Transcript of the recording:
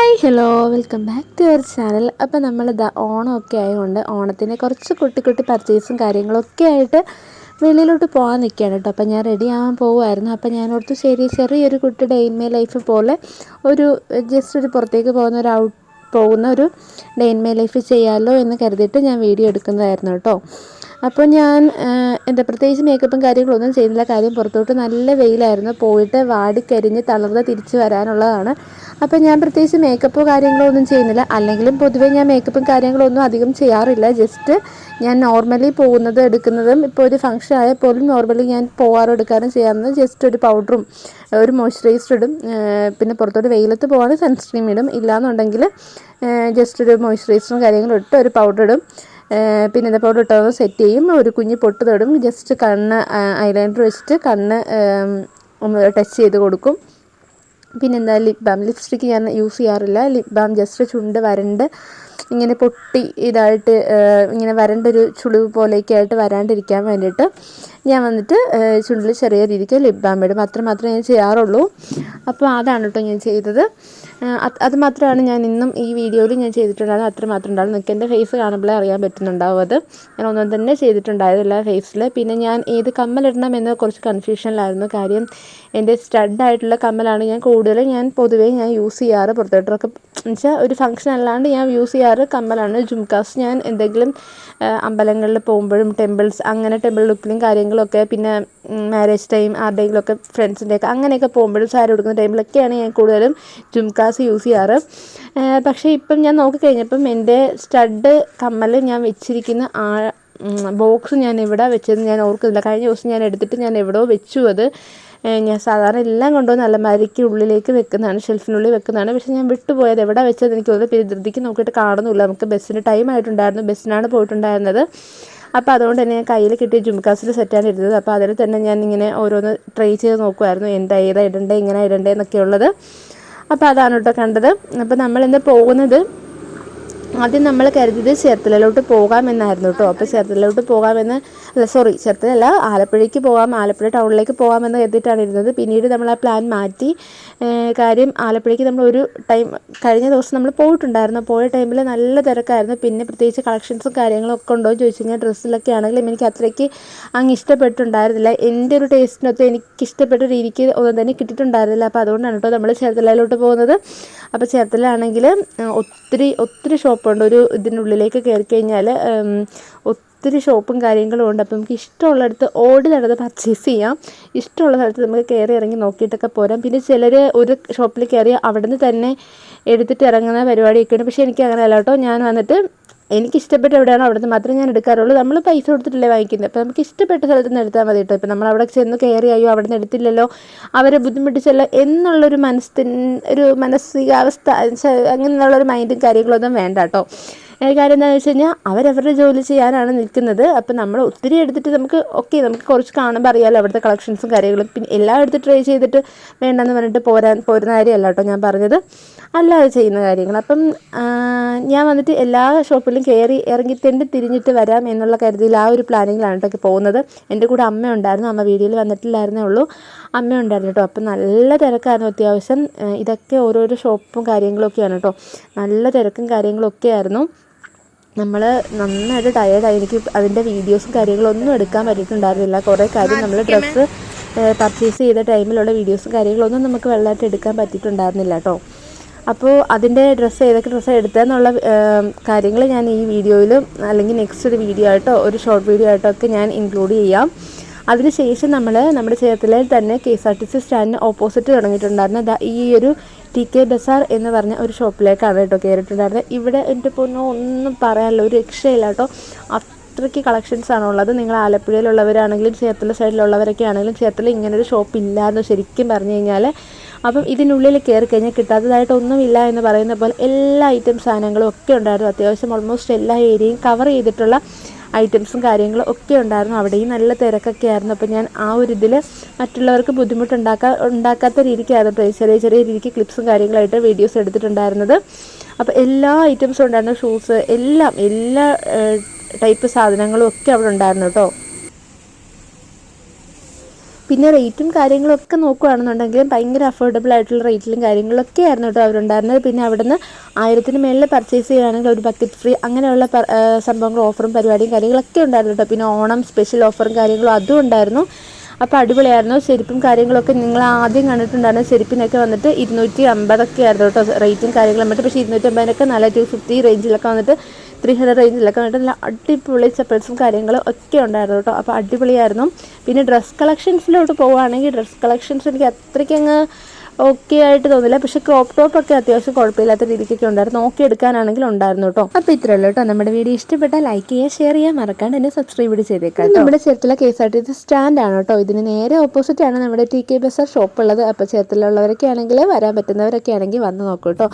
Hi hello welcome back to our channel. അപ്പോൾ നമ്മളിതാ ഓണമൊക്കെ ആയതുകൊണ്ട് ഓണത്തിന് കുറച്ച് കുട്ടി കുട്ടി പർച്ചേസും കാര്യങ്ങളൊക്കെ ആയിട്ട് വെളിയിലോട്ട് പോകാൻ നിൽക്കുകയാണ് കേട്ടോ. അപ്പോൾ ഞാൻ റെഡി ആവാൻ പോകുമായിരുന്നു. അപ്പോൾ ഞാൻ ഓർത്തു ശരി ചെറിയൊരു കുട്ടി ഡേ ഇൻ മൈ ലൈഫ് പോലെ ഒരു ജസ്റ്റ് ഒരു പുറത്തേക്ക് പോകുന്ന ഒരു ഡേ ഇൻ മൈ ലൈഫ് ചെയ്യാമല്ലോ എന്ന് കരുതിയിട്ട് ഞാൻ വീഡിയോ എടുക്കുന്നതായിരുന്നു കേട്ടോ. അപ്പോൾ ഞാൻ പ്രത്യേകിച്ച് മേക്കപ്പും കാര്യങ്ങളൊന്നും ചെയ്യുന്നില്ല. കാര്യം പുറത്തോട്ട് നല്ല വെയിലായിരുന്നു. പോയിട്ട് വാടിക്കരിഞ്ഞ് തളർന്ന് തിരിച്ച് വരാനുള്ളതാണ്. അപ്പോൾ ഞാൻ പ്രത്യേകിച്ച് മേക്കപ്പോ കാര്യങ്ങളോ ഒന്നും ചെയ്യുന്നില്ല. അല്ലെങ്കിലും പൊതുവേ ഞാൻ മേക്കപ്പും കാര്യങ്ങളൊന്നും അധികം ചെയ്യാറില്ല. ജസ്റ്റ് ഞാൻ നോർമലി പോകുന്നത് എടുക്കുന്നതും ഇപ്പോൾ ഒരു ഫംഗ്ഷൻ ആയാൽ പോലും നോർമലി ഞാൻ പോകാറും എടുക്കാറും ചെയ്യാറുള്ളത് ജസ്റ്റ് ഒരു പൗഡറും ഒരു മോയ്സ്ചറൈസർ ഇടും. പിന്നെ പുറത്തോട്ട് വെയിലത്ത് പോകാൻ സൺസ്ക്രീം ഇടും. ഇല്ലയെന്നുണ്ടെങ്കിൽ ജസ്റ്റ് ഒരു മോയ്സ്ചറൈസറും കാര്യങ്ങളും ഇട്ട് ഒരു പൗഡർ ഇടും. പിന്നെ എന്താ പൗഡർ ഇട്ടതൊന്ന് സെറ്റ് ചെയ്യും. ഒരു കുഞ്ഞ് പൊട്ട് തൊടും. ജസ്റ്റ് കണ്ണ് ഐലൈനർ വെച്ചിട്ട് കണ്ണ് ഒന്ന് ടച്ച് ചെയ്ത് കൊടുക്കും. പിന്നെന്താ ലിപ്സ്റ്റിക്ക് ഞാൻ യൂസ് ചെയ്യാറില്ല. ലിപ് ബാം ജസ്റ്റ് ചുണ്ട് വരണ്ട് ഇങ്ങനെ പൊട്ടി ഇതായിട്ട് ഇങ്ങനെ വരണ്ടൊരു ചുളിവ് പോലെയൊക്കെ ആയിട്ട് വരാണ്ടിരിക്കാൻ വേണ്ടിയിട്ട് ഞാൻ വന്നിട്ട് ചുണ്ടിൽ ചെറിയ രീതിക്ക് ലിപ് ബാം ഇടും. അത്ര മാത്രമേ ഞാൻ ചെയ്യാറുള്ളൂ. അപ്പോൾ അതാണ് കേട്ടോ ഞാൻ ചെയ്തത്. അത് മാത്രമാണ് ഞാൻ ഇന്നും ഈ വീഡിയോയിൽ ഞാൻ ചെയ്തിട്ടുണ്ടായിരുന്നത്. അത്ര മാത്രം ഉണ്ടാവും. നിങ്ങൾക്ക് എൻ്റെ ഫേസ് കാണുമ്പോഴേ അറിയാൻ പറ്റുന്നുണ്ടാവും. അത് ഞാൻ ഒന്നും തന്നെ ചെയ്തിട്ടുണ്ടായിരുന്നില്ല ഫേസിൽ. പിന്നെ ഞാൻ ഏത് കമ്മലിടണം എന്ന് കുറച്ച് കൺഫ്യൂഷനിലായിരുന്നു. കാര്യം എൻ്റെ സ്റ്റഡായിട്ടുള്ള കമ്മലാണ് ഞാൻ പൊതുവേ യൂസ് ചെയ്യാറ്. പുറത്തോട്ടൊക്കെ എന്നുവെച്ചാൽ ഒരു ഫംഗ്ഷൻ അല്ലാണ്ട് ഞാൻ യൂസ് ചെയ്യാറ് കമ്മലാണ്. ജുംകാസ് ഞാൻ എന്തെങ്കിലും അമ്പലങ്ങളിൽ പോകുമ്പോഴും ടെമ്പിൾ ലുക്കിലും കാര്യങ്ങളൊക്കെ പിന്നെ മാരേജ് ടൈം ആരുടെയെങ്കിലുമൊക്കെ ഫ്രണ്ട്സിൻ്റെയൊക്കെ അങ്ങനെയൊക്കെ പോകുമ്പോഴും സാരി കൊടുക്കുന്ന ടൈമിലൊക്കെയാണ് ഞാൻ കൂടുതലും ജുംകാസ് യൂസ് ചെയ്യാറ്. പക്ഷേ ഇപ്പം ഞാൻ നോക്കിക്കഴിഞ്ഞപ്പം എൻ്റെ സ്റ്റഡ് കമ്മൽ ഞാൻ വെച്ചിരിക്കുന്ന ബോക്സ് ഞാൻ എവിടെ വെച്ചതെന്ന് ഞാൻ ഓർക്കുന്നില്ല. കഴിഞ്ഞ ദിവസം ഞാൻ എടുത്തിട്ട് ഞാൻ എവിടെയോ വെച്ചു. അത് ഞാൻ സാധാരണ എല്ലാം കൊണ്ടുവന്ന് അലമാരിക്ക് ഉള്ളിലേക്ക് വെക്കുന്നതാണ്, ഷെൽഫിനുള്ളിൽ വെക്കുന്നതാണ്. പക്ഷേ ഞാൻ വിട്ടുപോയത് എവിടെ വെച്ചത് എനിക്ക് തോന്നുന്നു. പിന്നെ ധൃതിക്ക് നോക്കിയിട്ട് കാണുന്നില്ല. നമുക്ക് ബസ്സിന് ടൈം ആയിട്ടുണ്ടായിരുന്നു. ബസ്സിനാണ് പോയിട്ടുണ്ടായിരുന്നത്. അപ്പോൾ അതുകൊണ്ട് തന്നെ ഞാൻ കയ്യിൽ കിട്ടിയ ജുംകാസിൽ സെറ്റാണ് ഇരുന്നത്. അപ്പോൾ അതിൽ തന്നെ ഞാൻ ഇങ്ങനെ ഓരോന്ന് ട്രൈ ചെയ്ത് നോക്കുമായിരുന്നു. ഏതാ ഇടണ്ടേ ഇങ്ങനെ ഇടണ്ടേ എന്നൊക്കെ ഉള്ളത്. അപ്പോൾ അതാണ് കേട്ടോ കണ്ടത്. അപ്പോൾ നമ്മളിന്ന് പോകുന്നത് ആദ്യം നമ്മൾ കരുതിയത് ചേർത്തലയിലോട്ട് പോകാമെന്നായിരുന്നു കേട്ടോ. അപ്പോൾ ചേർത്തലയിലോട്ട് ചേർത്തലയല്ല, ആലപ്പുഴയ്ക്ക് പോകാം, ആലപ്പുഴ ടൗണിലേക്ക് പോകാമെന്ന് കരുതിയിട്ടാണ് ഇരുന്നത്. പിന്നീട് നമ്മൾ ആ പ്ലാൻ മാറ്റി. കാര്യം ആലപ്പുഴയ്ക്ക് നമ്മൾ ഒരു ടൈം കഴിഞ്ഞ ദിവസം നമ്മൾ പോയിട്ടുണ്ടായിരുന്നു. പോയ ടൈമിൽ നല്ല തിരക്കായിരുന്നു. പിന്നെ പ്രത്യേകിച്ച് കളക്ഷൻസും കാര്യങ്ങളൊക്കെ ഉണ്ടോ എന്ന് ചോദിച്ചു കഴിഞ്ഞാൽ ഡ്രസ്സിലൊക്കെ ആണെങ്കിലും എനിക്ക് അത്രയ്ക്ക് അങ്ങ് ഇഷ്ടപ്പെട്ടുണ്ടായിരുന്നില്ല. എൻ്റെ ഒരു ടേസ്റ്റിനൊത്ത് എനിക്കിഷ്ടപ്പെട്ട രീതിക്ക് ഒന്നും തന്നെ കിട്ടിയിട്ടുണ്ടായിരുന്നില്ല. അപ്പോൾ അതുകൊണ്ടാണ് കേട്ടോ നമ്മൾ ചേർത്തലയിലോട്ട് പോകുന്നത്. അപ്പോൾ ചേർത്തലയാണെങ്കിൽ ഒത്തിരി ഷോപ്പുണ്ട്. ഇതിനുള്ളിലേക്ക് കയറി കഴിഞ്ഞാൽ ഒത്തിരി ഷോപ്പും കാര്യങ്ങളും ഉണ്ട്. അപ്പോൾ നമുക്ക് ഇഷ്ടമുള്ളിടത്ത് ഓടി നടന്ന് പർച്ചേസ് ചെയ്യാം. ഇഷ്ടമുള്ള സ്ഥലത്ത് നമുക്ക് കയറി ഇറങ്ങി നോക്കിയിട്ടൊക്കെ പോരാം. പിന്നെ ചിലർ ഒരു ഷോപ്പിൽ കയറി അവിടെ നിന്ന് തന്നെ എടുത്തിട്ട് ഇറങ്ങുന്ന പരിപാടിയൊക്കെ ഉണ്ട്. പക്ഷേ എനിക്ക് അങ്ങനെ അല്ല കേട്ടോ. ഞാൻ വന്നിട്ട് എനിക്കിഷ്ടപ്പെട്ട എവിടെയാണോ അവിടെ നിന്ന് മാത്രമേ ഞാൻ എടുക്കാറുള്ളൂ. നമ്മൾ പൈസ കൊടുത്തിട്ടല്ലേ വാങ്ങിക്കുന്നത്. അപ്പോൾ നമുക്ക് ഇഷ്ടപ്പെട്ട സ്ഥലത്ത് നിന്ന് എടുത്താൽ മതി കേട്ടോ. ഇപ്പോൾ നമ്മൾ അവിടെ ചെന്ന് കയറിയായോ അവിടെ നിന്ന് എടുത്തില്ലല്ലോ, അവരെ ബുദ്ധിമുട്ടിച്ചല്ലോ എന്നുള്ളൊരു മാനസികാവസ്ഥ അങ്ങനെയുള്ളൊരു മൈൻഡും കാര്യങ്ങളൊന്നും വേണ്ട കേട്ടോ. കാര്യം എന്താണെന്ന് വെച്ച് കഴിഞ്ഞാൽ അവരവരുടെ ജോലി ചെയ്യാനാണ് നിൽക്കുന്നത്. അപ്പോൾ നമ്മൾ ഒത്തിരി എടുത്തിട്ട് നമുക്ക് കുറച്ച് കാണുമ്പോൾ അറിയാമല്ലോ അവിടുത്തെ കളക്ഷൻസും കാര്യങ്ങളും. പിന്നെ എല്ലാം എടുത്ത് ട്രൈ ചെയ്തിട്ട് വേണ്ടെന്ന് പറഞ്ഞിട്ട് പോരുന്ന കാര്യമല്ല കേട്ടോ ഞാൻ പറഞ്ഞത്, അല്ലാതെ ചെയ്യുന്ന കാര്യങ്ങൾ. അപ്പം ഞാൻ വന്നിട്ട് എല്ലാ ഷോപ്പിലും കയറി ഇറങ്ങി തിരിഞ്ഞിട്ട് വരാം എന്നുള്ള കരുതിയിൽ ആ ഒരു പ്ലാനിങ്ങിലാണ് കേട്ടോ പോകുന്നത്. എൻ്റെ കൂടെ അമ്മ ഉണ്ടായിരുന്നു. അമ്മ വീഡിയോയിൽ വന്നിട്ടില്ലായിരുന്നേ ഉള്ളൂ. അമ്മ ഉണ്ടായിരുന്നു കേട്ടോ. അപ്പം നല്ല തിരക്കായിരുന്നു അത്യാവശ്യം. ഇതൊക്കെ ഓരോരോ ഷോപ്പും കാര്യങ്ങളൊക്കെയാണ് കേട്ടോ. നല്ല തിരക്കും കാര്യങ്ങളൊക്കെ ആയിരുന്നു. നമ്മൾ നന്നായിട്ട് ടയേർഡായി. എനിക്ക് അതിൻ്റെ വീഡിയോസും കാര്യങ്ങളൊന്നും എടുക്കാൻ പറ്റിയിട്ടുണ്ടായിരുന്നില്ല. കുറേ കാര്യം നമ്മൾ ഡ്രസ്സ് പർച്ചേസ് ചെയ്ത ടൈമിലുള്ള വീഡിയോസും കാര്യങ്ങളൊന്നും നമുക്ക് വെള്ളമായിട്ട് എടുക്കാൻ പറ്റിയിട്ടുണ്ടായിരുന്നില്ല കേട്ടോ. അപ്പോൾ അതിൻ്റെ ഏതൊക്കെ ഡ്രസ്സ് എടുത്തതെന്നുള്ള കാര്യങ്ങൾ ഞാൻ ഈ വീഡിയോയിലും അല്ലെങ്കിൽ നെക്സ്റ്റ് ഒരു വീഡിയോ ആയിട്ടോ ഒരു ഷോർട്ട് വീഡിയോ ആയിട്ടോ ഒക്കെ ഞാൻ ഇൻക്ലൂഡ് ചെയ്യാം. അതിനുശേഷം നമ്മുടെ ചേർത്തലയിൽ തന്നെ KSRTC സ്റ്റാൻഡിന് ഓപ്പോസിറ്റ് തുടങ്ങിയിട്ടുണ്ടായിരുന്ന ഈ ഒരു TK ബസാർ എന്ന് പറഞ്ഞ ഒരു ഷോപ്പിലേക്കാണ് കേട്ടോ കയറിയിട്ടുണ്ടായിരുന്നത്. ഇവിടെ എൻ്റെ പൊന്നോ ഒന്നും പറയാനില്ല, ഒരു രക്ഷയില്ല കേട്ടോ. അത്രയ്ക്ക് കളക്ഷൻസ് ആണുള്ളത്. നിങ്ങൾ ആലപ്പുഴയിലുള്ളവരാണെങ്കിലും ചേർത്തല സൈഡിലുള്ളവരൊക്കെ ആണെങ്കിലും ചേർത്തല ഇങ്ങനൊരു ഷോപ്പ് ഇല്ലാന്ന് ശരിക്കും പറഞ്ഞു കഴിഞ്ഞാൽ. അപ്പം ഇതിനുള്ളിൽ കയറി കഴിഞ്ഞാൽ കിട്ടാത്തതായിട്ടൊന്നുമില്ല എന്ന് പറയുന്ന പോലെ എല്ലാ സാധനങ്ങളും ഒക്കെ ഉണ്ടായിരുന്നു. അത്യാവശ്യം ഓൾമോസ്റ്റ് എല്ലാ ഏരിയയും കവർ ചെയ്തിട്ടുള്ള ഐറ്റംസും കാര്യങ്ങളും ഒക്കെ ഉണ്ടായിരുന്നു. അവിടെയും നല്ല തിരക്കൊക്കെ ആയിരുന്നു. അപ്പോൾ ഞാൻ ആ ഒരു ഇതിൽ മറ്റുള്ളവർക്ക് ഉണ്ടാക്കാത്ത രീതിക്കായിരുന്നു ചെറിയ രീതിക്ക് ക്ലിപ്സും കാര്യങ്ങളായിട്ട് വീഡിയോസ് എടുത്തിട്ടുണ്ടായിരുന്നത്. അപ്പോൾ എല്ലാ ഐറ്റംസും ഉണ്ടായിരുന്നു. ഷൂസ് എല്ലാ ടൈപ്പ് സാധനങ്ങളും ഒക്കെ അവിടെ ഉണ്ടായിരുന്നു കേട്ടോ. പിന്നെ റേറ്റും കാര്യങ്ങളൊക്കെ നോക്കുകയാണെന്നുണ്ടെങ്കിലും ഭയങ്കര അഫോർഡബിൾ ആയിട്ടുള്ള റേറ്റിലും കാര്യങ്ങളൊക്കെ ആയിരുന്നു കേട്ടോ അവരുണ്ടായിരുന്നത്. പിന്നെ അവിടുന്ന് 1000-ന് മേളിൽ പർച്ചേസ് ചെയ്യുകയാണെങ്കിൽ ഒരു ബക്കറ്റ് ഫ്രീ അങ്ങനെയുള്ള സംഭവങ്ങൾ ഓഫറും പരിപാടിയും കാര്യങ്ങളൊക്കെ ഉണ്ടായിരുന്നു കേട്ടോ. പിന്നെ ഓണം സ്പെഷ്യൽ ഓഫറും കാര്യങ്ങളും അതും ഉണ്ടായിരുന്നു. അപ്പോൾ അടിപൊളിയായിരുന്നു. ചെരുപ്പും കാര്യങ്ങളൊക്കെ നിങ്ങൾ ആദ്യം കണ്ടിട്ടുണ്ടായിരുന്നു. ചെരുപ്പിനൊക്കെ വന്നിട്ട് 250 ആയിരുന്നു കേട്ടോ റേറ്റും കാര്യങ്ങളും വന്നിട്ട്. പക്ഷേ 250 നല്ല 250 റേഞ്ചിലൊക്കെ വന്നിട്ട് 300 റേഞ്ചിലൊക്കെ വന്നിട്ട് നല്ല അടിപൊളി ചപ്പൽസും കാര്യങ്ങളും ഒക്കെ ഉണ്ടായിരുന്നു കേട്ടോ. അപ്പോൾ അടിപൊളിയായിരുന്നു. പിന്നെ ഡ്രസ് കളക്ഷൻസിലോട്ട് പോവുകയാണെങ്കിൽ ഡ്രസ് കളക്ഷൻസ് എനിക്ക് അത്രയ്ക്കങ്ങ് ഓക്കെ ആയിട്ട് തോന്നില്ല. പക്ഷേ ക്രോപ്പ് ടോപ്പൊക്കെ അത്യാവശ്യം കുഴപ്പമില്ലാത്ത രീതിക്കൊക്കെ ഉണ്ടായിരുന്നു. നോക്കിയെടുക്കാനാണെങ്കിലും ഉണ്ടായിരുന്നു കേട്ടോ. അപ്പോൾ ഇത്രയേ ഉള്ളൂ കേട്ടോ. നമ്മുടെ വീഡിയോ ഇഷ്ടപ്പെട്ടാൽ ലൈക്ക് ചെയ്യുക, ഷെയർ ചെയ്യുക, മറക്കാണ്ട് എന്നെ സബ്സ്ക്രൈബ് ചെയ്തേക്കാം. നമ്മുടെ ചേർത്തല KSRTC സ്റ്റാൻഡാണ് കേട്ടോ. ഇതിന് നേരെ ഓപ്പോസിറ്റാണ് നമ്മുടെ TK ബസാർ ഷോപ്പ് ഉള്ളത്. അപ്പോൾ ചേർത്തലുള്ളവരൊക്കെ ആണെങ്കിൽ വരാൻ പറ്റുന്നവരൊക്കെ ആണെങ്കിൽ വന്ന് നോക്കൂ കേട്ടോ.